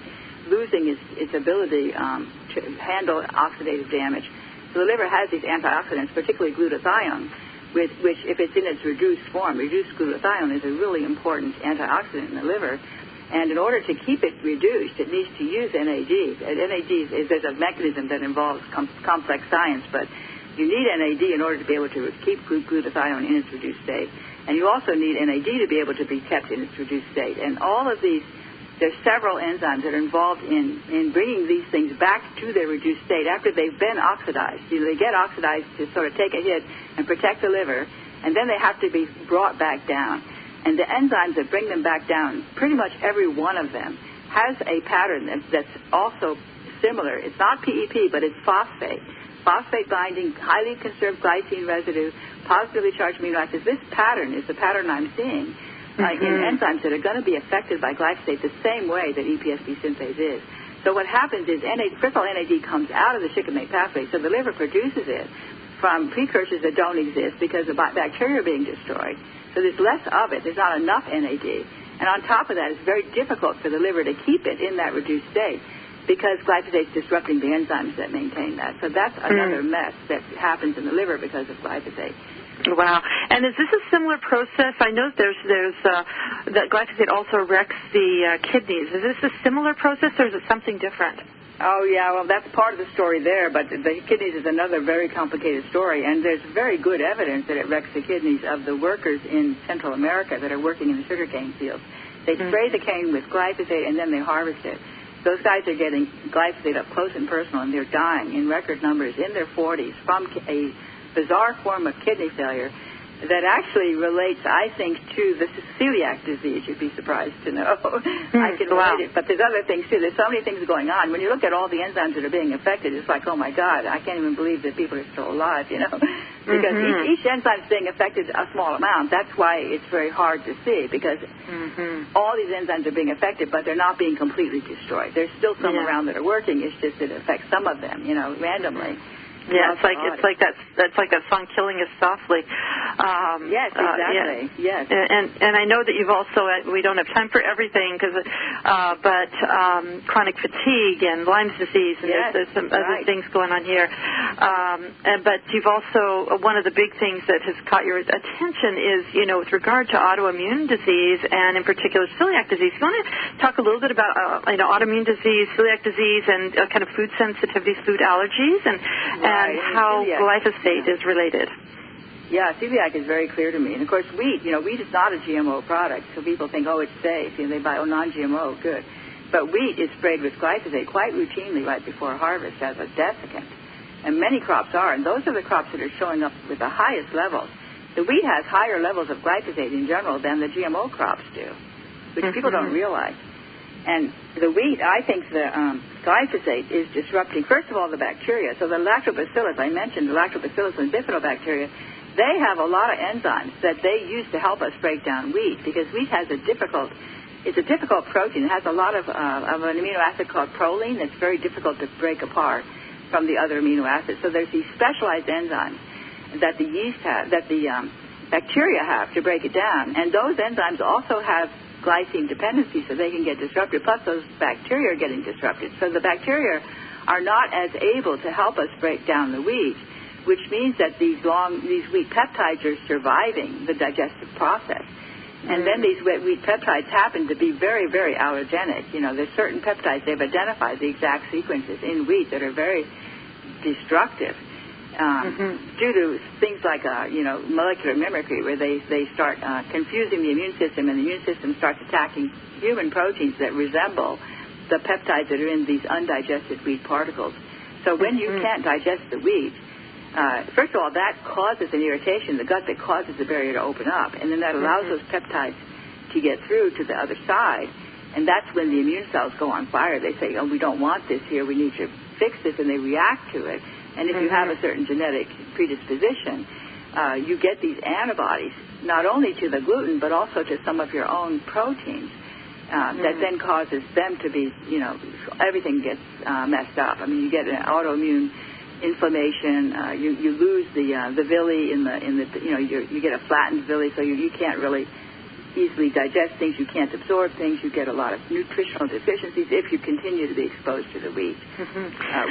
losing its ability to handle oxidative damage. So the liver has these antioxidants, particularly glutathione, which if it's in its reduced form, reduced glutathione is a really important antioxidant in the liver. And in order to keep it reduced, it needs to use NADs. And NADs, there's a mechanism that involves complex science, but you need NAD in order to be able to keep glutathione in its reduced state. And you also need NAD to be able to be kept in its reduced state. And all of these, there's several enzymes that are involved in bringing these things back to their reduced state after they've been oxidized. They get oxidized to sort of take a hit and protect the liver, and then they have to be brought back down. And the enzymes that bring them back down, pretty much every one of them, has a pattern that's also similar. It's not PEP, but it's phosphate. Phosphate binding, highly conserved glycine residue, positively charged amino acids. This pattern is the pattern I'm seeing in enzymes that are going to be affected by glyphosate the same way that EPSB synthase is. So what happens is, first of all, NAD comes out of the shikimate pathway, so the liver produces it from precursors that don't exist because the bacteria are being destroyed. So there's less of it. There's not enough NAD. And on top of that, it's very difficult for the liver to keep it in that reduced state because glyphosate is disrupting the enzymes that maintain that. So that's another mess that happens in the liver because of glyphosate. Wow. And is this a similar process? I know there's that glyphosate also wrecks the kidneys. Is this a similar process, or is it something different? Oh, yeah, well, that's part of the story there, but the kidneys is another very complicated story, and there's very good evidence that it wrecks the kidneys of the workers in Central America that are working in the sugarcane fields. They spray the cane with glyphosate, and then they harvest it. Those guys are getting glyphosate up close and personal, and they're dying in record numbers in their 40s from a bizarre form of kidney failure that actually relates, I think, to the celiac disease. You'd be surprised to know. I can relate it. But there's other things, too. There's so many things going on. When you look at all the enzymes that are being affected, it's like, oh, my God, I can't even believe that people are still alive, you know. Because each enzyme is being affected a small amount. That's why it's very hard to see, because all these enzymes are being affected, but they're not being completely destroyed. There's still some around that are working. It's just that it affects some of them, you know, randomly. Yeah, it's like that song "Killing Us Softly." Yes, exactly. Yes, and I know that you've also we don't have time for everything but chronic fatigue and Lyme's disease, and there's some other things going on here. But you've also one of the big things that has caught your attention is with regard to autoimmune disease and in particular celiac disease. You want to talk a little bit about autoimmune disease, celiac disease, and kind of food sensitivities, food allergies, and how glyphosate is related. Yeah, celiac is very clear to me. And, of course, wheat is not a GMO product, so people think, oh, it's safe. They buy, non-GMO, good. But wheat is sprayed with glyphosate quite routinely right before harvest as a desiccant. And many crops are, and those are the crops that are showing up with the highest levels. The wheat has higher levels of glyphosate in general than the GMO crops do, which people don't realize. And the wheat, I think the glyphosate is disrupting, first of all, the bacteria. So the lactobacillus, I mentioned the lactobacillus and bifidobacteria, they have a lot of enzymes that they use to help us break down wheat, because wheat has it's a difficult protein. It has a lot of an amino acid called proline that's very difficult to break apart from the other amino acids. So there's these specialized enzymes that the yeast have, that the bacteria have to break it down. And those enzymes also have glycine dependency, so they can get disrupted, plus those bacteria are getting disrupted. So the bacteria are not as able to help us break down the wheat, which means that these wheat peptides are surviving the digestive process. And then these wheat peptides happen to be very, very allergenic. There's certain peptides, they've identified the exact sequences in wheat that are very destructive. Due to things like, molecular mimicry, where they start confusing the immune system, and the immune system starts attacking human proteins that resemble the peptides that are in these undigested wheat particles. So when you can't digest the wheat, first of all, that causes an irritation in the gut that causes the barrier to open up, and then that allows those peptides to get through to the other side, and that's when the immune cells go on fire. They say, oh, we don't want this here, we need to fix this, and they react to it. And if you have a certain genetic predisposition, you get these antibodies, not only to the gluten, but also to some of your own proteins, that then causes them to be, everything gets messed up. I mean, you get an autoimmune inflammation. You lose the villi in the you get a flattened villi, so you can't really easily digest things. You can't absorb things. You get a lot of nutritional deficiencies if you continue to be exposed to the wheat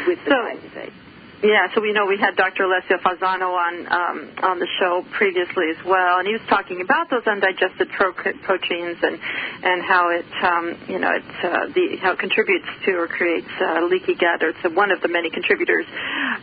with the glyphosate. Yeah, so we know we had Dr. Alessio Fasano on the show previously as well, and he was talking about those undigested proteins and how it how it contributes to or creates leaky gut, or it's one of the many contributors.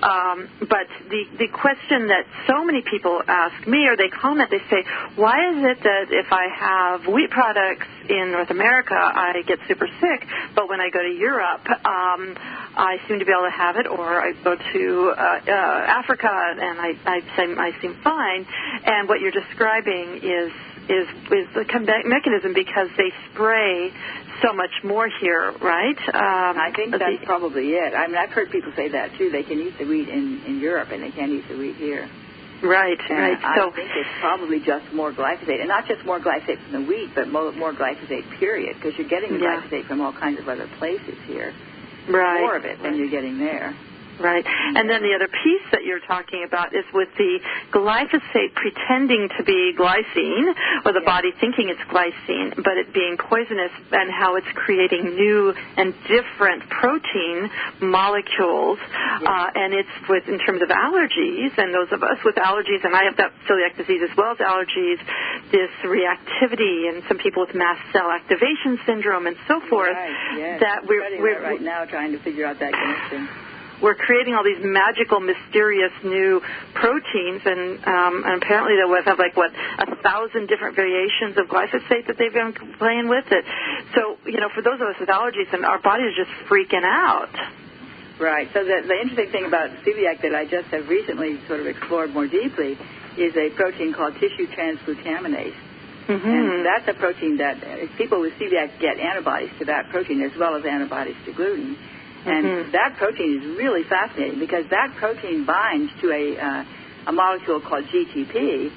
But the question that so many people ask me, or they comment, they say, why is it that if I have wheat products in North America, I get super sick, but when I go to Europe, I seem to be able to have it, or I go to Africa and I seem fine. And what you're describing is the mechanism, because they spray so much more here, right? I think that's probably it. I mean, I've heard people say that too. They can eat the wheat in Europe and they can't eat the wheat here. Right, and right. I think it's probably just more glyphosate, and not just more glyphosate from the wheat, but more glyphosate, period, because you're getting the glyphosate from all kinds of other places here. Right. More of it than you're getting there. Right. And then the other piece that you're talking about is with the glyphosate pretending to be glycine, or the body thinking it's glycine, but it being poisonous, and how it's creating new and different protein molecules. And it's in terms of allergies, and those of us with allergies, and I have that celiac disease as well as allergies, this reactivity, and some people with mast cell activation syndrome and so forth. Right, yes. That we're right now trying to figure out that connection. We're creating all these magical, mysterious new proteins, and apparently they have 1,000 different variations of glyphosate that they've been playing with it. So, for those of us with allergies, and our body is just freaking out. Right. So the interesting thing about celiac that I just have recently sort of explored more deeply is a protein called tissue transglutaminase. Mm-hmm. And that's a protein that people with celiac get antibodies to that protein as well as antibodies to gluten. And that protein is really fascinating, because that protein binds to a molecule called GTP,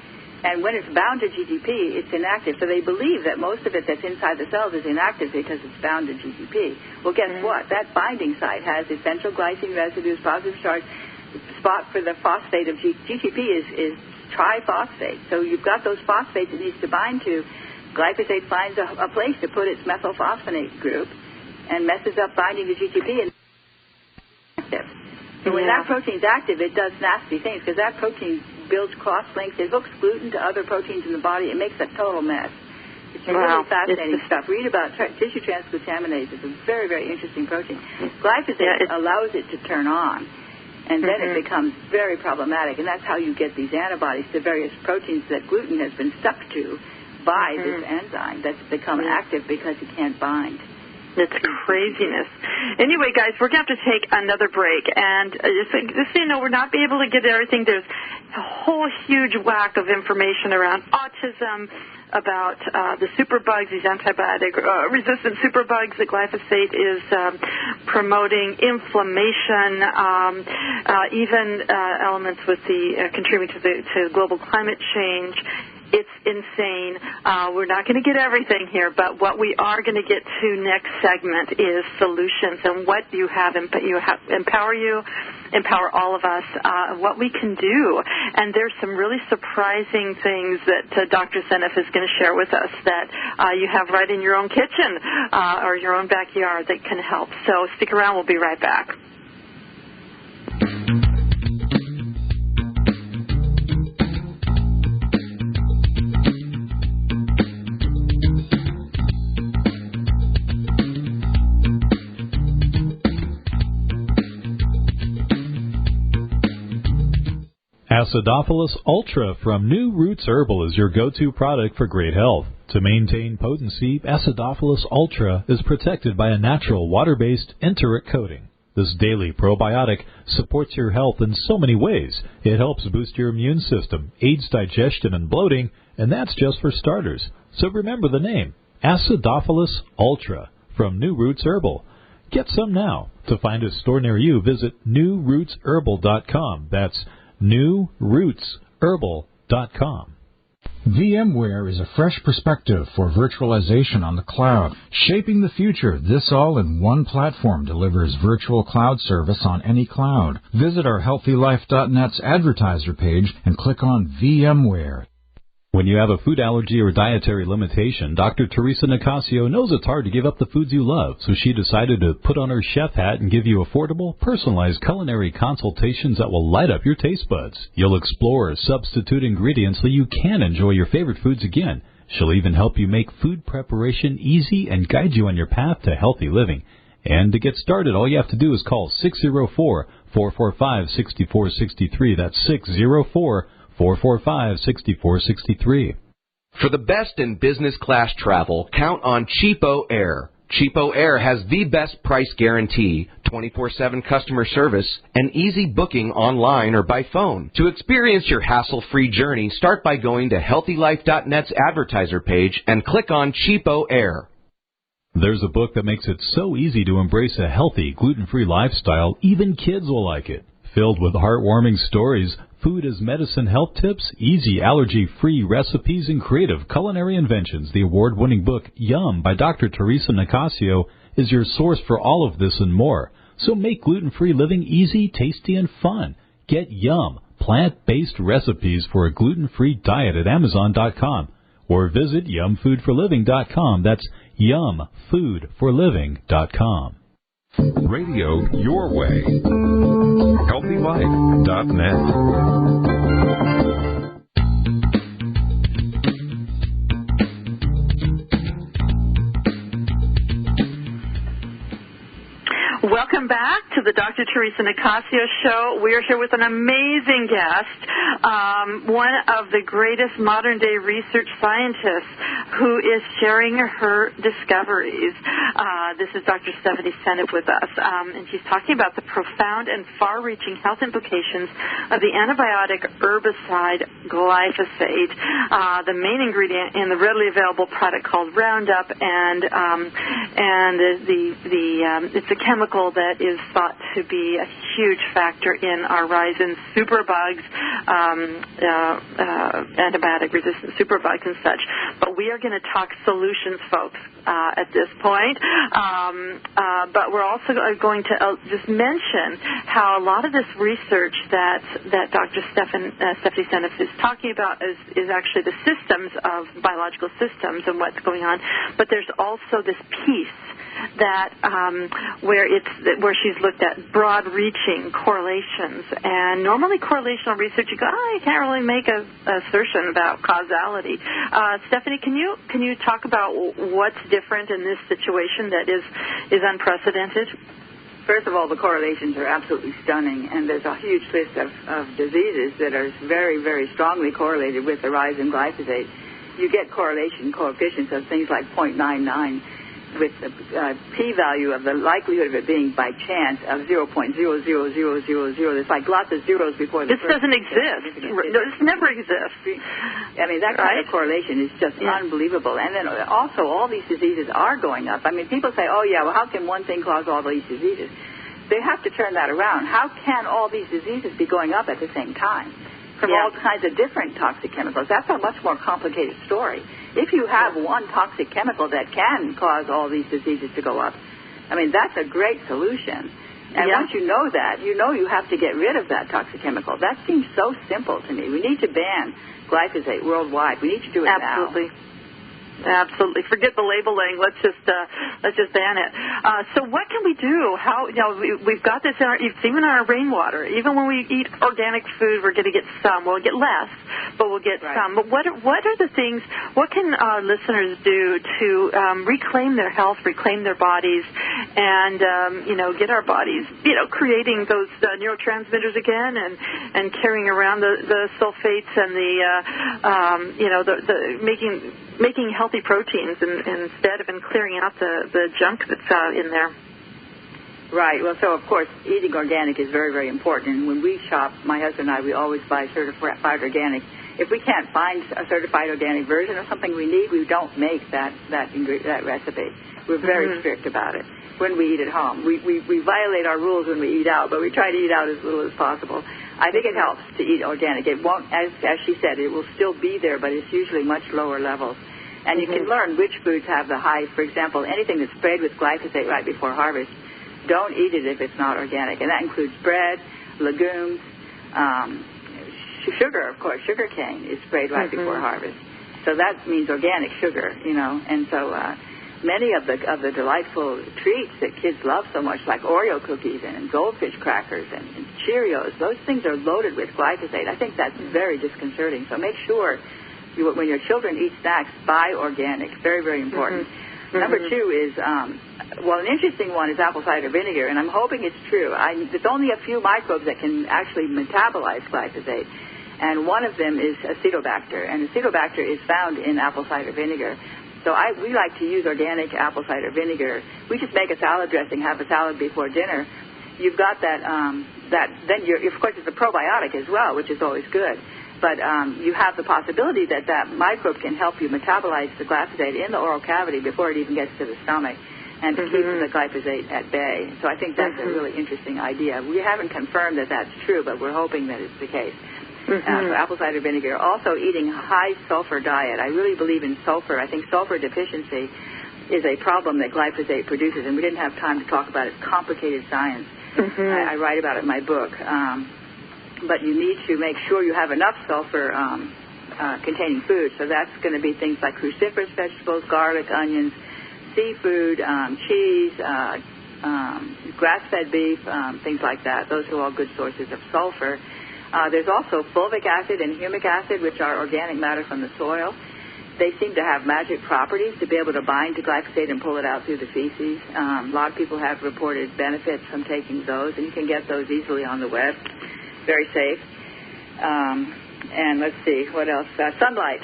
and when it's bound to GTP, it's inactive. So they believe that most of it that's inside the cells is inactive because it's bound to GTP. Well, guess what? That binding site has essential glycine residues, positive charge, spot for the phosphate of GTP is triphosphate. So you've got those phosphates it needs to bind to. Glyphosate finds a place to put its methylphosphonate group and messes up binding to GTP and active. So when that protein's active, it does nasty things, because that protein builds cross-links. It hooks gluten to other proteins in the body. It makes a total mess. It's really fascinating stuff. Read about tissue transglutaminase. It's a very, very interesting protein. Glyphosate allows it to turn on, and then it becomes very problematic, and that's how you get these antibodies to various proteins that gluten has been stuck to by this enzyme that's become active because it can't bind. It's craziness. Anyway, guys, we're going to have to take another break. And just so you know, we're not be able to get everything. There's a whole huge whack of information around autism, about the superbugs, these antibiotic-resistant superbugs that glyphosate is promoting, inflammation, even elements with the contributing to global climate change. It's insane. We're not going to get everything here, but what we are going to get to next segment is solutions, and what you have empower all of us, what we can do. And there's some really surprising things that Dr. Seneff is going to share with us that you have right in your own kitchen or your own backyard that can help. So stick around. We'll be right back. Acidophilus Ultra from New Roots Herbal is your go-to product for great health. To maintain potency, Acidophilus Ultra is protected by a natural water-based enteric coating. This daily probiotic supports your health in so many ways. It helps boost your immune system, aids digestion and bloating, and that's just for starters. So remember the name, Acidophilus Ultra from New Roots Herbal. Get some now. To find a store near you, visit newrootsherbal.com. That's newrootsherbal.com. VMware is a fresh perspective for virtualization on the cloud. Shaping the future, this all-in-one platform delivers virtual cloud service on any cloud. Visit our HealthyLife.net's advertiser page and click on VMware. When you have a food allergy or dietary limitation, Dr. Theresa Nicassio knows it's hard to give up the foods you love, so she decided to put on her chef hat and give you affordable, personalized culinary consultations that will light up your taste buds. You'll explore substitute ingredients so you can enjoy your favorite foods again. She'll even help you make food preparation easy and guide you on your path to healthy living. And to get started, all you have to do is call 604-445-6463. That's 604-445-6463. For the best in business class travel, count on Cheapo Air. Cheapo Air has the best price guarantee, 24/7 customer service, and easy booking online or by phone. To experience your hassle-free journey, start by going to HealthyLife.net's advertiser page and click on Cheapo Air. There's a book that makes it so easy to embrace a healthy, gluten-free lifestyle, even kids will like it. Filled with heartwarming stories, food as medicine health tips, easy allergy-free recipes, and creative culinary inventions, the award-winning book Yum by Dr. Theresa Nicassio is your source for all of this and more. So make gluten-free living easy, tasty, and fun. Get Yum, plant-based recipes for a gluten-free diet at Amazon.com or visit yumfoodforliving.com. That's yumfoodforliving.com. Radio your way. HealthyLife.net. Welcome back to the Dr. Theresa Nicassio Show. We are here with an amazing guest, one of the greatest modern-day research scientists who is sharing her discoveries. This is Dr. Stephanie Seneff with us, and she's talking about the profound and far-reaching health implications of the antibiotic herbicide glyphosate, the main ingredient in the readily available product called Roundup, and it's a chemical that is thought to be a huge factor in our rise in superbugs, antibiotic-resistant superbugs and such. But we are going to talk solutions, folks, at this point. But we're also going to just mention how a lot of this research that Dr. Stephanie Seneff is talking about is actually the systems of biological systems and what's going on. But there's also this piece that where she's looked at broad-reaching correlations, and normally correlational research, you go, you can't really make an assertion about causality. Stephanie, can you talk about what's different in this situation that is unprecedented? First of all, the correlations are absolutely stunning, and there's a huge list of diseases that are very, very strongly correlated with the rise in glyphosate. You get correlation coefficients of things like 0.99 with the p-value of the likelihood of it being by chance of 0.00000. There's like lots of zeros before the This doesn't exist. This never exists. I mean, that kind of correlation is just unbelievable. And then also all these diseases are going up. I mean, people say, well, how can one thing cause all these diseases? They have to turn that around. How can all these diseases be going up at the same time? From all kinds of different toxic chemicals. That's a much more complicated story. If you have one toxic chemical that can cause all these diseases to go up, I mean, that's a great solution. And once you know that, you know you have to get rid of that toxic chemical. That seems so simple to me. We need to ban glyphosate worldwide. We need to do it now. Absolutely. Forget the labeling. Let's just ban it. So what can we do? We've got this even in our rainwater. Even when we eat organic food, we're going to get some. We'll get less, but we'll get some. But what are the things? What can our listeners do to reclaim their health, reclaim their bodies, and get our bodies creating those neurotransmitters again, and carrying around the sulfates and the making healthy proteins instead of clearing out the junk that's in there. Right. Well, so, of course, eating organic is very, very important. And when we shop, my husband and I, we always buy certified organic. If we can't find a certified organic version of something we need, we don't make that recipe. We're very strict about it when we eat at home. We violate our rules when we eat out, but we try to eat out as little as possible. I think it helps to eat organic. It won't, as she said, it will still be there, but it's usually much lower levels. And you can learn which foods have the high. For example, anything that's sprayed with glyphosate right before harvest, don't eat it if it's not organic. And that includes bread, legumes, sugar, of course. Sugar cane is sprayed right before harvest. So that means organic sugar, And so many of the delightful treats that kids love so much, like Oreo cookies and goldfish crackers and Cheerios, those things are loaded with glyphosate. I think that's very disconcerting. So make sure when your children eat snacks, buy organic. Very, very important. Number two is, an interesting one is apple cider vinegar, and I'm hoping it's true. There's only a few microbes that can actually metabolize glyphosate, and one of them is Acetobacter, and Acetobacter is found in apple cider vinegar. So we like to use organic apple cider vinegar. We just make a salad dressing, have a salad before dinner. You've got that then of course it's a probiotic as well, which is always good. But you have the possibility that microbe can help you metabolize the glyphosate in the oral cavity before it even gets to the stomach, and to keep the glyphosate at bay. So I think that's a really interesting idea. We haven't confirmed that that's true, but we're hoping that it's the case. So apple cider vinegar. Also eating a high sulfur diet. I really believe in sulfur. I think sulfur deficiency is a problem that glyphosate produces, and we didn't have time to talk about it. It's complicated science. I write about it in my book. But you need to make sure you have enough sulfur containing food. So that's going to be things like cruciferous vegetables, garlic, onions, seafood, cheese, grass-fed beef, things like that. Those are all good sources of sulfur. There's also fulvic acid and humic acid, which are organic matter from the soil. They seem to have magic properties to be able to bind to glyphosate and pull it out through the feces. A lot of people have reported benefits from taking those, and you can get those easily on the web. Very safe. And let's see, what else? Sunlight.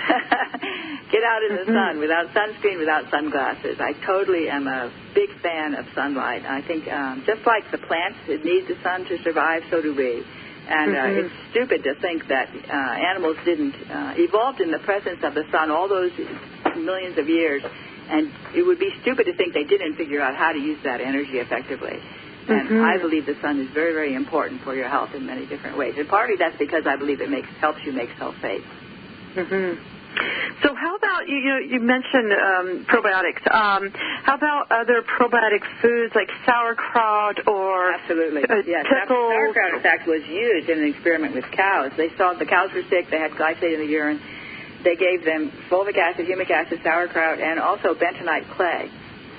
Get out in the sun without sunscreen, without sunglasses. I totally am a big fan of sunlight. I think just like the plants need the sun to survive, so do we. And it's stupid to think that animals didn't evolved in the presence of the sun all those millions of years, and it would be stupid to think they didn't figure out how to use that energy effectively. And I believe the sun is very, very important for your health in many different ways. And partly that's because I believe it helps you make self-safe. So how about, you mentioned probiotics. How about other probiotic foods like sauerkraut or Absolutely. Yes. pickles? Sauerkraut, in fact, was used in an experiment with cows. They saw the cows were sick. They had glyphosate in the urine. They gave them fulvic acid, humic acid, sauerkraut, and also bentonite clay.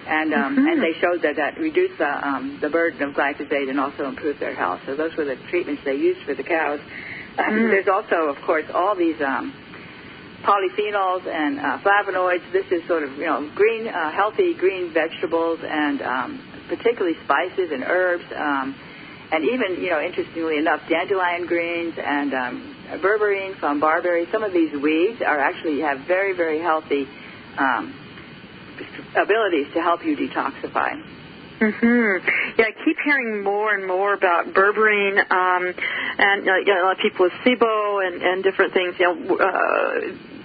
And they showed that reduced the burden of glyphosate and also improved their health. So those were the treatments they used for the cows. There's also, of course, all these polyphenols and flavonoids. This is sort of, green, healthy green vegetables and particularly spices and herbs. And even, interestingly enough, dandelion greens and berberine from barberry. Some of these weeds actually have very, very healthy abilities to help you detoxify. Yeah, I keep hearing more and more about berberine, and a lot of people with SIBO and different things.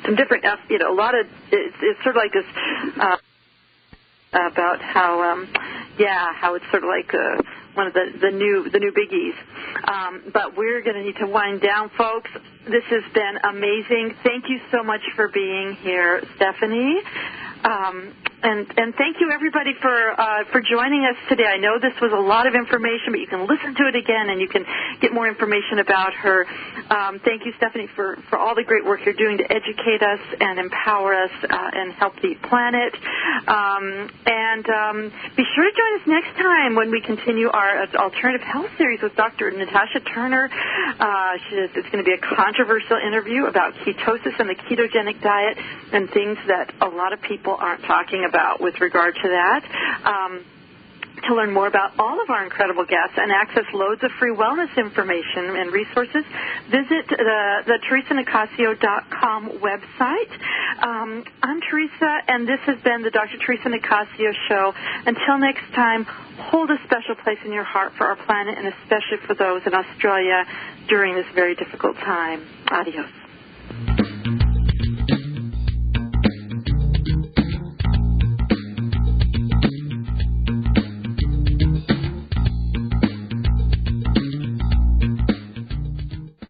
Some different, a lot of it's sort of like this about how it's sort of like one of the new biggies. But we're going to need to wind down, folks. This has been amazing. Thank you so much for being here, Stephanie. And thank you, everybody, for joining us today. I know this was a lot of information, but you can listen to it again, and you can get more information about her. Thank you, Stephanie, for all the great work you're doing to educate us and empower us and help the planet. And be sure to join us next time when we continue our Alternative Health Series with Dr. Nicassio Turner. It's going to be a controversial interview about ketosis and the ketogenic diet and things that a lot of people aren't talking about with regard to that. To learn more about all of our incredible guests and access loads of free wellness information and resources, visit the TheresaNicassio.com website. I'm Theresa, and this has been the Dr. Theresa Nicassio Show. Until next time, hold a special place in your heart for our planet and especially for those in Australia during this very difficult time. Adios.